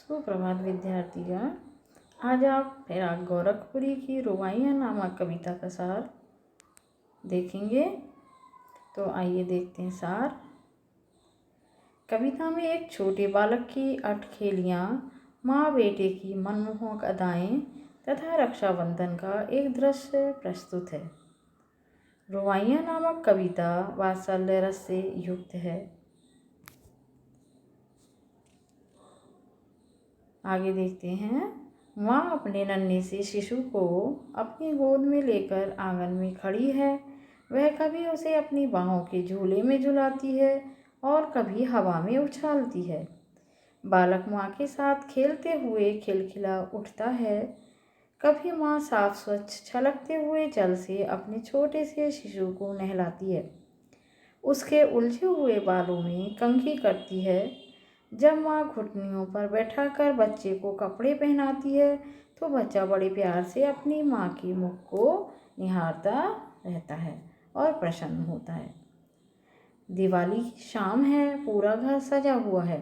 सुप्रभात विद्यार्थियों। आज आप फिराक गोरखपुरी की रुबाइयाँ नामक कविता का सार देखेंगे। तो आइए देखते हैं सार। कविता में एक छोटे बालक की अटखेलियाँ, माँ बेटे की मनमोहक अदाएँ तथा रक्षाबंधन का एक दृश्य प्रस्तुत है। रुबाइयाँ नामक कविता वात्सल्य रस से युक्त है। आगे देखते हैं। माँ अपने नन्हे से शिशु को अपनी गोद में लेकर आंगन में खड़ी है। वह कभी उसे अपनी बाहों के झूले में झुलाती है और कभी हवा में उछालती है। बालक माँ के साथ खेलते हुए खिलखिला उठता है। कभी माँ साफ स्वच्छ छलकते हुए जल से अपने छोटे से शिशु को नहलाती है, उसके उलझे हुए बालों में कंघी करती है। जब माँ घुटनियों पर बैठाकर बच्चे को कपड़े पहनाती है तो बच्चा बड़े प्यार से अपनी माँ के मुख को निहारता रहता है और प्रसन्न होता है। दिवाली की शाम है, पूरा घर सजा हुआ है।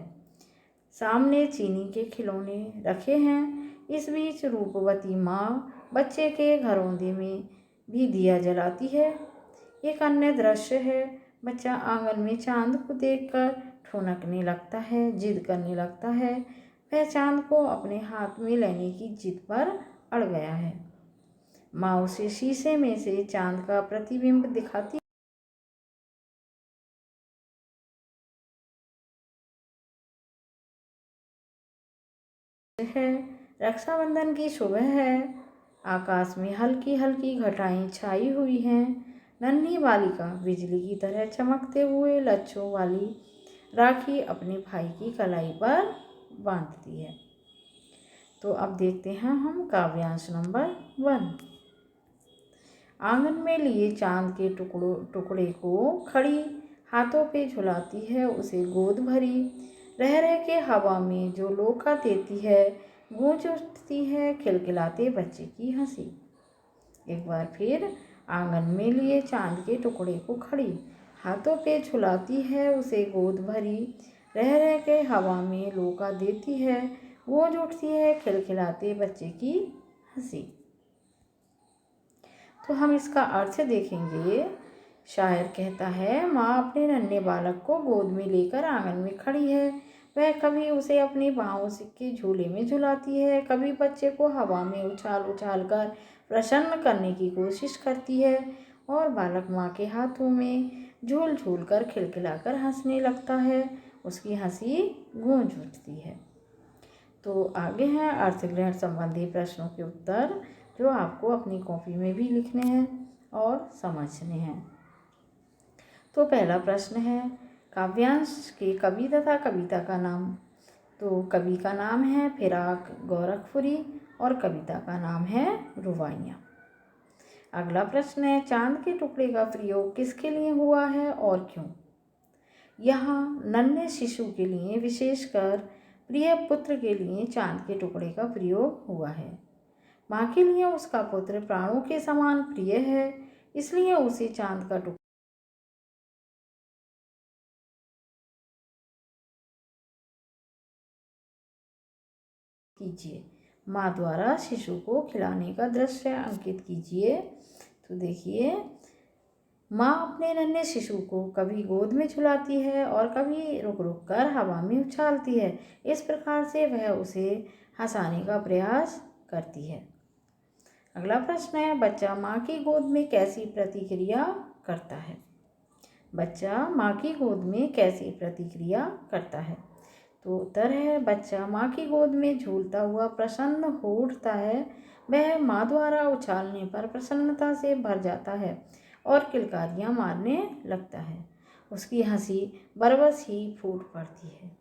सामने चीनी के खिलौने रखे हैं। इस बीच रूपवती माँ बच्चे के घरौंदे में भी दिया जलाती है। एक अन्य दृश्य है। बच्चा आंगन में चांद को देखकर ठुनकने लगता है, जिद करने लगता है। वह चांद को अपने हाथ में लेने की जिद पर अड़ गया है। माँ उसे शीशे में से चांद का प्रतिबिंब दिखाती है। रक्षाबंधन की सुबह है। आकाश में हल्की हल्की घटाएं छाई हुई हैं। नन्ही बालिका बिजली की तरह चमकते हुए लच्छों वाली राखी अपने भाई की कलाई पर बांधती है। तो अब देखते हैं हम काव्यांश नंबर 1। आंगन में लिए चांद के टुकड़े को खड़ी हाथों पे झुलाती है, उसे गोद भरी रह रह के हवा में जो लोका देती है, गूंज उठती है खिलखिलाते बच्चे की हंसी। एक बार फिर आंगन में लिए चांद के टुकड़े को खड़ी हाथों पे झुलाती है, उसे गोद भरी रह रह के हवा में लोका देती है, गूंज उठती है खिलखिलाते बच्चे की हंसी। तो हम इसका अर्थ देखेंगे। शायर कहता है, माँ अपने नन्हे बालक को गोद में लेकर आंगन में खड़ी है। वह कभी उसे अपनी बाहों के झूले में झुलाती है, कभी बच्चे को हवा में उछाल उछाल कर प्रसन्न करने की कोशिश करती है और बालक माँ के हाथों में झूल झूल कर खिलखिलाकर हंसने लगता है। उसकी हंसी गूंज उठती है। तो आगे हैं अर्थग्रहण संबंधी प्रश्नों के उत्तर, जो आपको अपनी कॉपी में भी लिखने हैं और समझने हैं। तो पहला प्रश्न है, काव्यांश के कवि तथा कविता का नाम। तो कवि का नाम है फिराक गोरखपुरी और कविता का नाम है रुबाइयाँ। अगला प्रश्न है, चांद के टुकड़े का प्रयोग किसके लिए हुआ है और क्यों? यहाँ नन्हे शिशु के लिए, विशेषकर प्रिय पुत्र के लिए चांद के टुकड़े का प्रयोग हुआ है। माँ के लिए उसका पुत्र प्राणों के समान प्रिय है, इसलिए उसे चांद का टुकड़ा कीजिए। माँ द्वारा शिशु को खिलाने का दृश्य अंकित कीजिए। तो देखिए, माँ अपने नन्हे शिशु को कभी गोद में झुलाती है और कभी रुक रुक कर हवा में उछालती है। इस प्रकार से वह उसे हंसाने का प्रयास करती है। अगला प्रश्न है, बच्चा माँ की गोद में कैसी प्रतिक्रिया करता है? बच्चा माँ की गोद में कैसी प्रतिक्रिया करता है? तो उत्तर है, बच्चा माँ की गोद में झूलता हुआ प्रसन्न हो उठता है। वह माँ द्वारा उछालने पर प्रसन्नता से भर जाता है और किलकारियाँ मारने लगता है। उसकी हंसी बरबस ही फूट पड़ती है।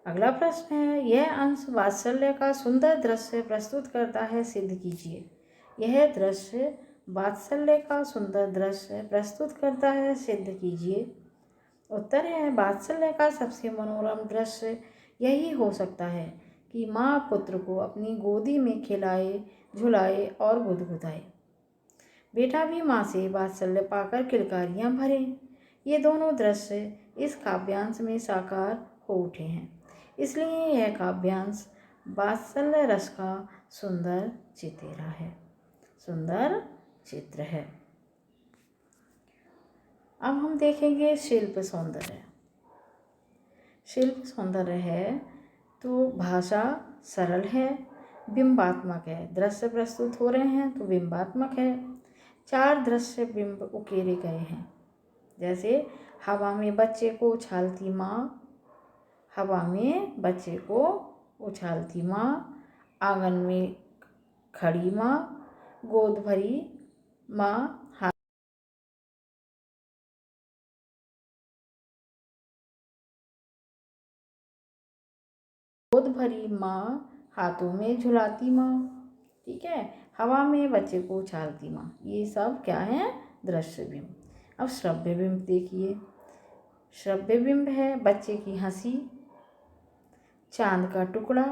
अगला प्रश्न है, यह अंश वात्सल्य का सुंदर दृश्य प्रस्तुत करता है, सिद्ध कीजिए। यह दृश्य वात्सल्य का सुंदर दृश्य प्रस्तुत करता है, सिद्ध कीजिए। उत्तर है, वात्सल्य का सबसे मनोरम दृश्य यही हो सकता है कि माँ पुत्र को अपनी गोदी में खिलाए, झुलाए और गुदगुदाए। बेटा भी माँ से वात्सल्य पाकर किलकारियाँ भरे। ये दोनों दृश्य इस काव्यांश में साकार हो उठे हैं। इसलिए यह काव्यांश वात्सल्य रस का सुंदर चितेरा है, सुंदर चित्र है। अब हम देखेंगे शिल्प सौंदर्य। शिल्प सौंदर्य है तो भाषा सरल है, बिंबात्मक है। दृश्य प्रस्तुत हो रहे हैं तो बिंबात्मक है। 4 दृश्य बिंब उकेरे गए हैं, जैसे हवा में बच्चे को उछालती माँ, हवा में बच्चे को उछालती माँ, आंगन में खड़ी माँ, गोद भरी माँ, गोद भरी माँ, हाथों में झुलाती माँ। ठीक है, हवा में बच्चे को उछालती माँ, ये सब क्या है? दृश्य बिंब। अब श्रव्य बिंब देखिए। श्रव्य बिंब है बच्चे की हंसी, चांद का टुकड़ा।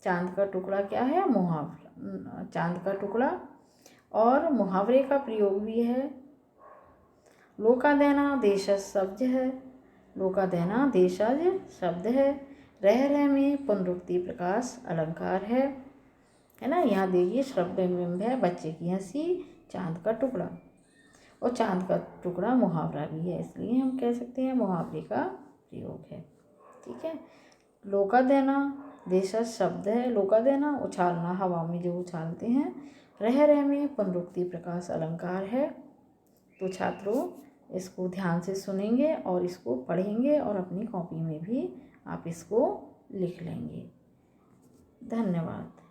चांद का टुकड़ा क्या है? मुहावरा, चांद का टुकड़ा। और मुहावरे का प्रयोग भी है। लोका देना देशज शब्द है, लोका देना देशज शब्द है। रह रह में पुनरुक्ति प्रकाश अलंकार है ना। यहाँ देखिए श्रव्य बिंब है बच्चे की हंसी, चांद का टुकड़ा, और चांद का टुकड़ा मुहावरा भी है, इसलिए हम कह सकते हैं मुहावरे का प्रयोग है। ठीक है, लोका देना देशज शब्द है, लोका देना उछालना, हवा में जो उछालते हैं। रह रह में पुनरुक्ति प्रकाश अलंकार है। तो छात्रों इसको ध्यान से सुनेंगे और इसको पढ़ेंगे और अपनी कॉपी में भी आप इसको लिख लेंगे। धन्यवाद।